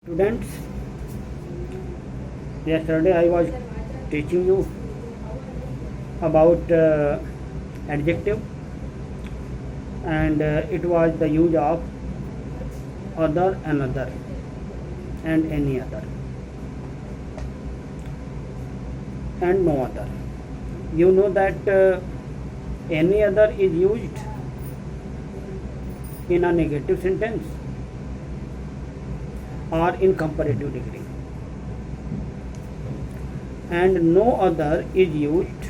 Students, yesterday I was teaching you about adjective, and it was the use of other, another, and any other, and no other. You know that any other is used in a negative sentence or in comparative degree, and no other is used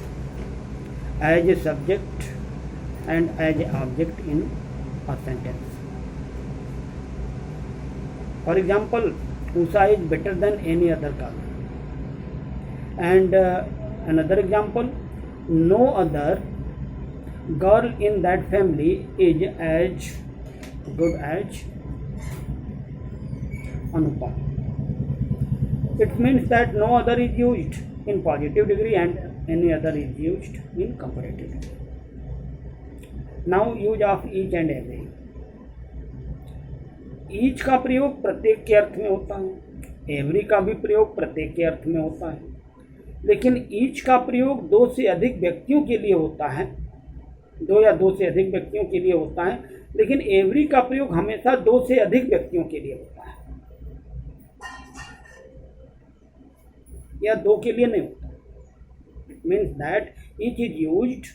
as a subject and as an object in a sentence. For example, Usha is better than any other girl. And another example, no other girl in that family is as good as Anupam. It means that no other is used in positive degree and any other is used in comparative degree. Now use of each and every. Each का प्रयोग प्रत्येक के अर्थ में होता है, every का भी प्रयोग प्रत्येक के अर्थ में होता है, लेकिन ईच का प्रयोग दो से अधिक व्यक्तियों के लिए होता है, दो या दो से अधिक व्यक्तियों के लिए होता है, लेकिन एवरी का प्रयोग हमेशा दो से अधिक व्यक्तियों के लिए होता है या दो के लिए नहीं होता. It means that each is used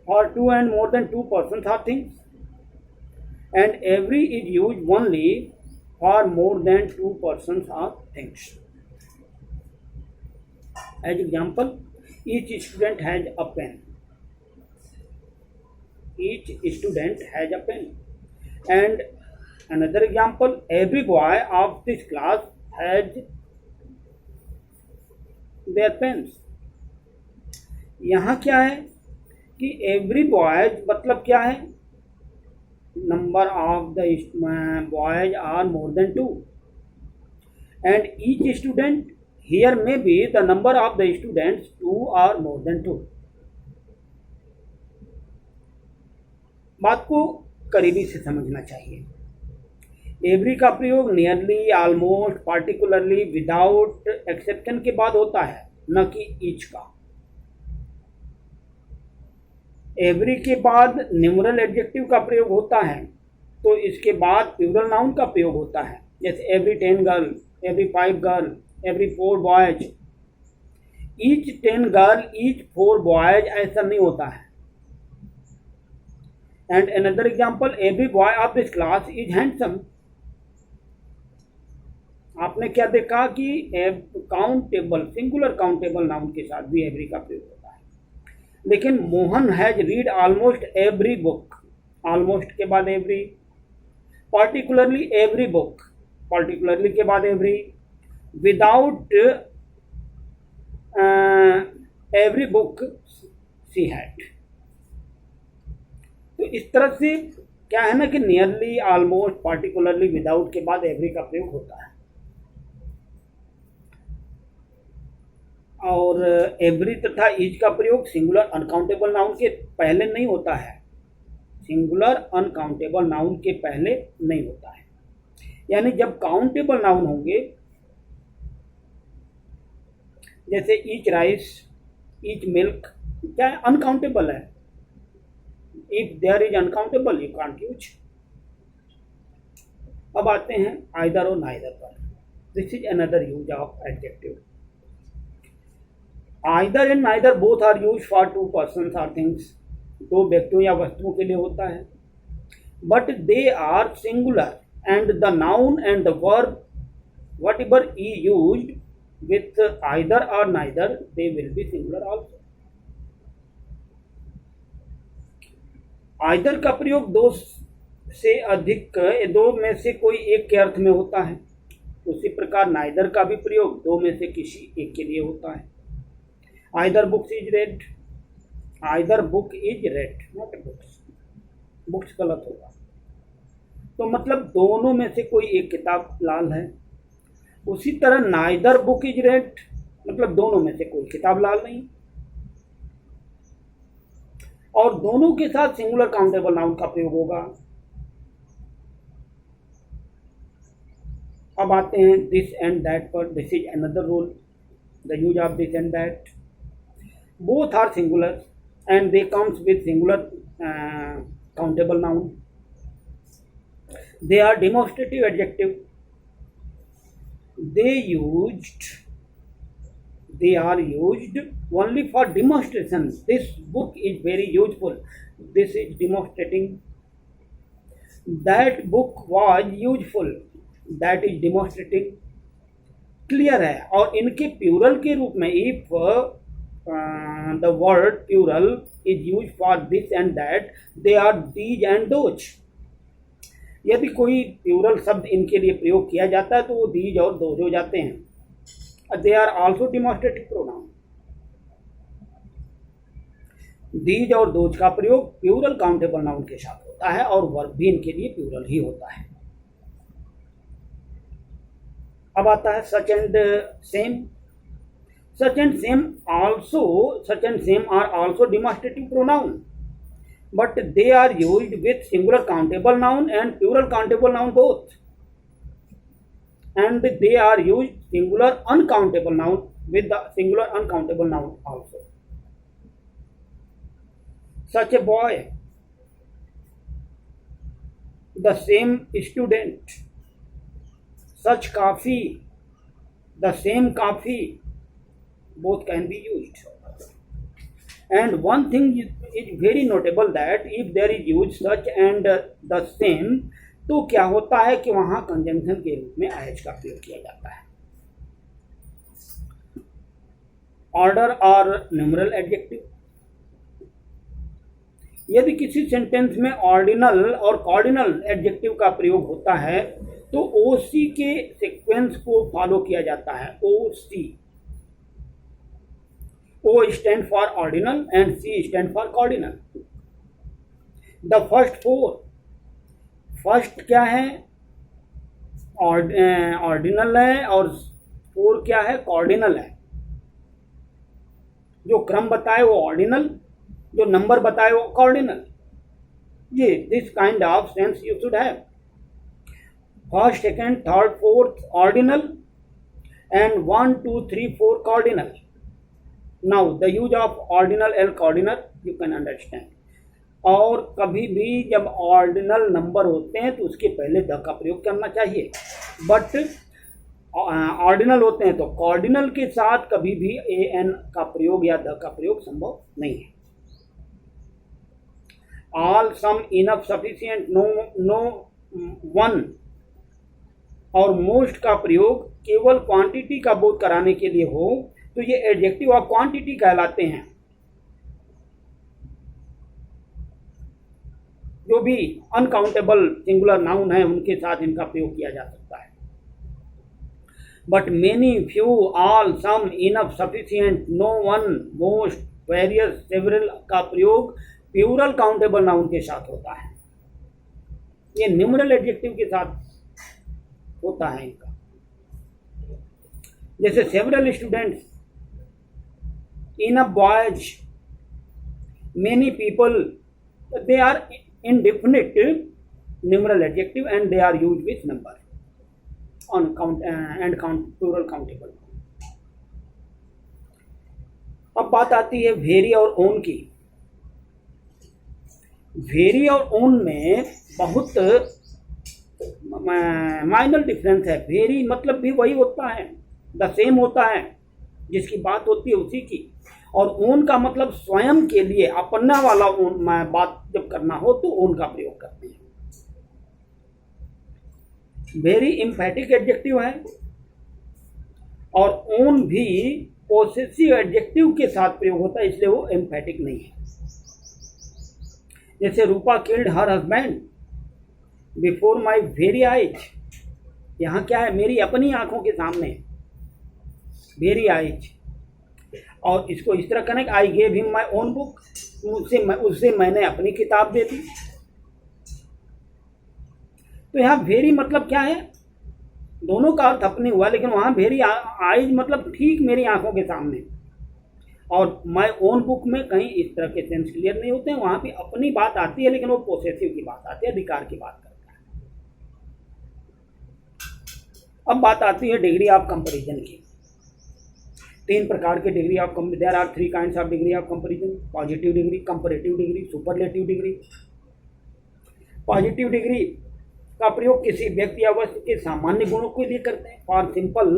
for two and more than two persons or things, and every is used only for more than two persons or things. As example, each student has a pen. Each student has a pen. And another example, every boy of this class has their pens. यहाँ क्या है कि every boy मतलब क्या है, number of the boys are more than two, and each student here may be the number of the students two or more than two. बात को करीबी से समझना चाहिए. एवरी का प्रयोग nearly, almost, particularly, without exception के बाद होता है, न कि ईच का. एवरी के बाद न्यूमरल एडजेक्टिव का प्रयोग होता है, तो इसके बाद प्लूरल नाउन का प्रयोग होता है, जैसे every 10 girl, every 5 girl, every 4 boys. Each 10 girl, each 4 boys ऐसा नहीं होता है. And another example, every boy of this class is handsome. आपने क्या देखा कि काउंटेबल, सिंगुलर काउंटेबल नाउन के साथ भी एवरी का प्रयोग होता है. लेकिन Mohan has read almost every book. Almost के बाद every, particularly every book, particularly के बाद every, without every book she had. तो इस तरह से क्या है ना कि नियरली, ऑलमोस्ट, पार्टिकुलरली, विदाउट के बाद एवरी का प्रयोग होता है. और एवरी तथा ईच का प्रयोग सिंगुलर अनकाउंटेबल नाउन के पहले नहीं होता है. सिंगुलर अनकाउंटेबल नाउन के पहले नहीं होता है. यानी जब काउंटेबल नाउन होंगे, जैसे ईच राइस, ईच मिल्क, क्या है, अनकाउंटेबल है. If there is uncountable, you can't use. अब आते हैं आइदर और नाइदर पर. This is another use of adjective. Either and neither both are used for two persons or things. दो व्यक्तियों या वस्तुओं के लिए होता है. But they are singular, and the noun and the verb, whatever is used with either or neither, they will be singular also. Either का प्रयोग दो से अधिक, दो में से कोई एक के अर्थ में होता है. उसी प्रकार neither का भी प्रयोग दो में से किसी एक के लिए होता है. Either books is read, either book is read, not books. Books गलत होगा. तो मतलब दोनों में से कोई एक किताब लाल है. उसी तरह neither book is read मतलब दोनों में से कोई किताब लाल नहीं. और दोनों के साथ सिंगुलर काउंटेबल नाउन का प्रयोग होगा. अब आते हैं दिस एंड दैट पर. This is another rule. The use of this and that. Both are singular and they comes with singular countable noun. They are demonstrative adjective. They are used only for demonstration. This book is very useful. This is demonstrating. That book was useful. That is demonstrating. Clear है. और इनके plural के रूप में if the word plural is used for this and that, they are these and those. यदि कोई plural शब्द इनके लिए प्रयोग किया जाता है तो वो these और those हो जाते हैं. They are also demonstrative pronoun. these और those का प्रयोग प्यूरल काउंटेबल नाउन के साथ होता है और वर्ब भी इनके लिए प्यूरल ही होता है. अब आता है such and same. Such and same are also demonstrative pronoun, but they are used with singular countable noun and plural countable noun both, and they are used singular uncountable noun with the singular uncountable noun also. Such a boy, the same student. Such coffee, the same coffee. Both can be used. And one thing is very notable that if there is used such and the same, तो क्या होता है कि वहां conjunction के रूप में IH का प्रयोग किया जाता है. ऑर्डर और न्यूमरल एडजेक्टिव. यदि किसी सेंटेंस में ऑर्डिनल और कॉर्डिनल एडजेक्टिव का प्रयोग होता है तो OC के सीक्वेंस को फॉलो किया जाता है. OC. O stand for ordinal and C stand for cardinal. The first four. First क्या है? ऑर्डिनल है और फोर क्या है? कॉर्डिनल है. जो क्रम बताए वो ऑर्डिनल, जो नंबर बताए वो कॉर्डिनल. ये this kind of sense you should have. First, second, third, fourth ordinal and 1, 2, 3, 4 cardinal. Now the use of ordinal and cardinal you can understand. और कभी भी जब ऑर्डिनल नंबर होते हैं तो उसके पहले द का प्रयोग करना चाहिए, बट ऑर्डिनल होते हैं तो कॉर्डिनल के साथ कभी भी ए एन का प्रयोग या द का प्रयोग संभव नहीं है. All, some, enough, sufficient, no, one और मोस्ट का प्रयोग केवल क्वांटिटी का बोध कराने के लिए हो तो ये एडजेक्टिव ऑफ क्वांटिटी कहलाते हैं. जो भी अनकाउंटेबल सिंगुलर नाउन है उनके साथ इनका प्रयोग किया जा सकता है. But many, few, all, some, enough, sufficient, no, one, most, various, several का प्रयोग प्लूरल काउंटेबल नाउन के साथ होता है. ये न्यूमरल एडजेक्टिव के साथ होता है इनका. जैसे several students, enough boys, many people, they are indefinite numeral adjective and they are used with number on count and count plural countable. अब बात आती है वेरी और ओन की. वेरी और ओन में बहुत माइनर डिफरेंस है. वेरी मतलब भी वही होता है, द सेम होता है, जिसकी बात होती है उसी की. और ओन का मतलब स्वयं के लिए अपना वाला ओन बात जब करना हो तो ओन का प्रयोग करते हैं. वेरी एम्फैटिक एडजेक्टिव है और ओन भी पोसेसिव एडजेक्टिव के साथ प्रयोग होता है, इसलिए वो एम्फैटिक नहीं है. जैसे Rupa killed her husband before my very eyes. यहाँ क्या है? मेरी अपनी आंखों के सामने, वेरी आइज. और इसको इस तरह करें, I gave him my own book, उससे मैंने अपनी किताब दे दी. तो यहाँ वेरी मतलब क्या है? दोनों का अर्थ अपने हुआ, लेकिन वहाँ वेरी आइज मतलब ठीक मेरी आंखों के सामने. और माई ओन बुक में कहीं इस तरह के सेंस क्लियर नहीं होते हैं. वहाँ भी अपनी बात आती है, लेकिन वो पोसेसिव की बात आती है, अधिकार की बात करता है. अब बात आती है डिग्री ऑफ कंपैरिजन की। तीन प्रकार के degree of there are three kinds of degree of comparison: positive degree, comparative degree, superlative degree. Positive degree का प्रयोग किसी व्यक्ति या वस्तु के सामान्य गुणों के लिए करते हैं। For simple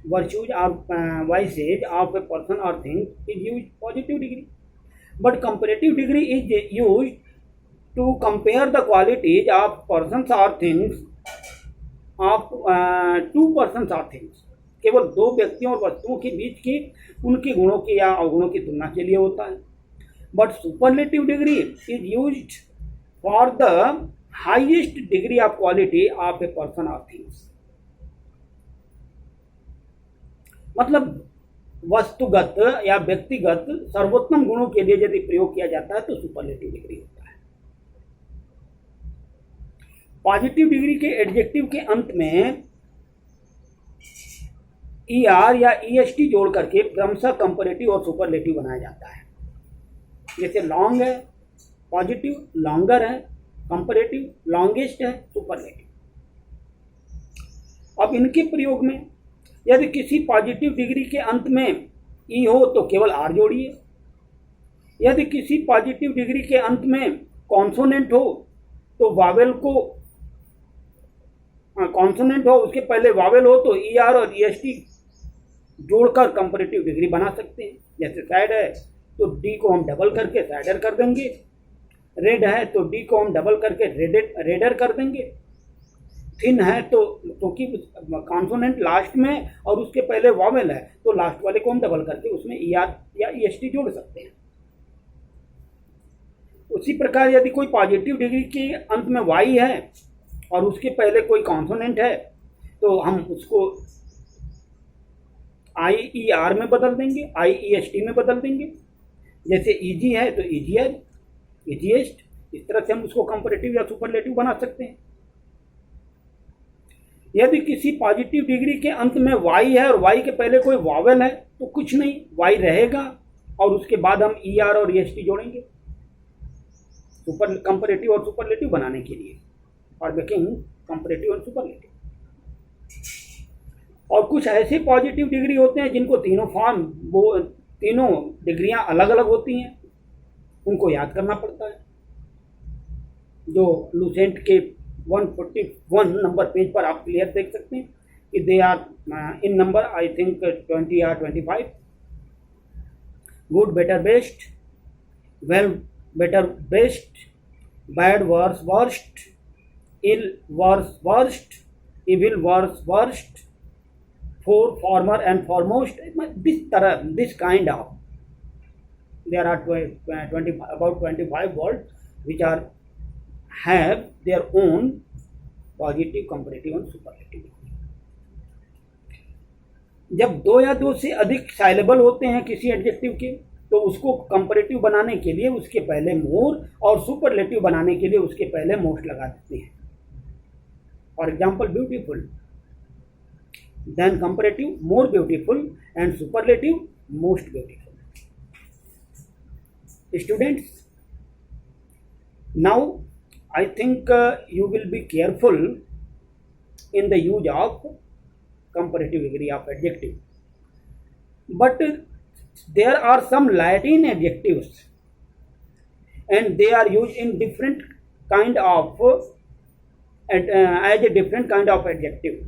virtues of vices of a person और thing is use positive degree, but comparative degree is use to compare the qualities of persons और थिंग्स ऑफ टू पर्सन्स और थिंग्स। केवल दो व्यक्तियों और वस्तुओं के बीच की उनके गुणों की या अवगुणों की तुलना के लिए होता है। But superlative degree is used for the highest degree of quality of a person और थिंग्स। मतलब वस्तुगत या व्यक्तिगत सर्वोत्तम गुणों के लिए यदि प्रयोग किया जाता है तो सुपरलेटिव डिग्री होता है। पॉजिटिव डिग्री के एडजेक्टिव के अंत में ER या EST जोड़ करके क्रमशः कंपैरेटिव और सुपरलेटिव बनाया जाता है। जैसे लॉन्ग है पॉजिटिव, लॉन्गर है कंपैरेटिव, लॉन्गेस्ट है सुपरलेटिव। अब इनके प्रयोग में यदि किसी पॉजिटिव डिग्री के अंत में E हो तो केवल R जोड़िए। यदि किसी पॉजिटिव डिग्री के अंत में कॉन्सोनेंट हो तो वावेल को कॉन्सोनेंट हो उसके पहले वावेल हो तो ER और EST जोड़कर कंपैरेटिव डिग्री बना सकते हैं। जैसे सैड है तो D को हम डबल करके सैडर कर देंगे, रेड है तो D को हम डबल करके रेडर कर देंगे, थिन है तो क्योंकि कॉन्सोनेंट लास्ट में और उसके पहले वावेल है तो लास्ट वाले को हम डबल करके उसमें ER या EST जोड़ सकते हैं। उसी प्रकार यदि कोई पॉजिटिव डिग्री के अंत में Y है और उसके पहले कोई कॉन्सोनेंट है तो हम उसको IER में बदल देंगे, IEST में बदल देंगे। जैसे EG है तो EGR, EGEST, इस तरह से हम उसको कंपैरेटिव या सुपरलेटिव बना सकते हैं। यदि किसी पॉजिटिव डिग्री के अंत में Y है और Y के पहले कोई वावेल है तो कुछ नहीं, Y रहेगा और उसके बाद हम ER और EST जोड़ेंगे कंपैरेटिव और सुपरलेटिव बनाने के लिए, और मेकिंग कंपैरेटिव और सुपरलेटिव। और कुछ ऐसे पॉजिटिव डिग्री होते हैं जिनको तीनों डिग्रियां अलग अलग होती हैं, उनको याद करना पड़ता है। जो लूसेंट के 141 नंबर पेज पर आप क्लियर देख सकते हैं कि they are in number I think 20 या 25। Good better best, well better best, bad worse worst, ill worse worst, evil worse worst, for former and foremost, this kind of, there are 25 words which have their own positive, comparative और superlative. जब दो या दो से अधिक syllable होते हैं किसी एडजेक्टिव के तो उसको कंपैरेटिव बनाने के लिए उसके पहले मोर और सुपरलेटिव बनाने के लिए उसके पहले मोस्ट लगा देते हैं। For example beautiful, then comparative more beautiful and superlative most beautiful. Students, now I think you will be careful in the use of comparative degree of adjective, but there are some Latin adjectives and they are used in different kind of as a different kind of adjective.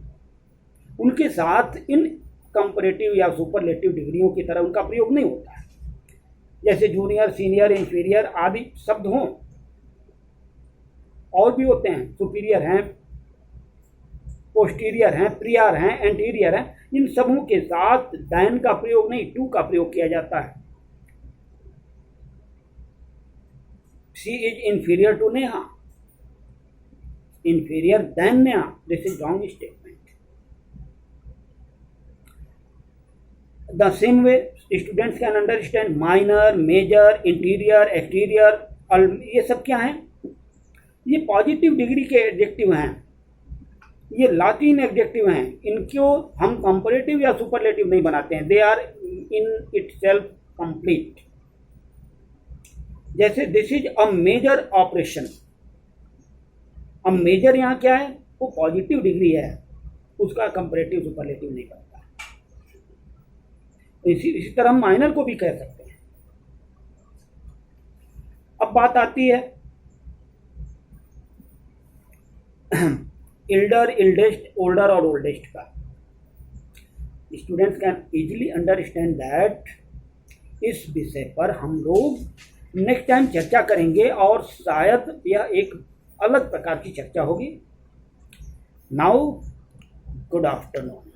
उनके साथ इन comparative या superlative डिग्रियों की तरह उनका प्रयोग नहीं होता है। जैसे जूनियर, सीनियर, इंफीरियर आदि शब्द हों, और भी होते हैं, सुपीरियर हैं, पोस्टीरियर हैं, प्रियर हैं, एंटीरियर हैं, इन सबों के साथ दैन का प्रयोग नहीं, टू का प्रयोग किया जाता है। She is inferior to Neha, inferior than Neha, this is wrong statement. The same way students can understand minor, major, interior, exterior, ये सब क्या हैं? ये पॉजिटिव डिग्री के एडजेक्टिव हैं, ये लातिन एडजेक्टिव हैं। इनको हम कंपैरेटिव या सुपरलेटिव नहीं बनाते हैं, they are in itself complete. जैसे this is a major operation, अब मेजर यहाँ क्या है? वो पॉजिटिव डिग्री है, उसका कंपैरेटिव सुपरलेटिव नहीं बनता। इसी तरह हम माइनर को भी कह सकते हैं। अब बात आती है इल्डर, इल्डेस्ट, ओल्डर और ओल्डेस्ट का। Students can easily understand that इस विषय पर हम लोग नेक्स्ट टाइम चर्चा करेंगे और शायद यह एक अलग प्रकार की चर्चा होगी। Now good afternoon.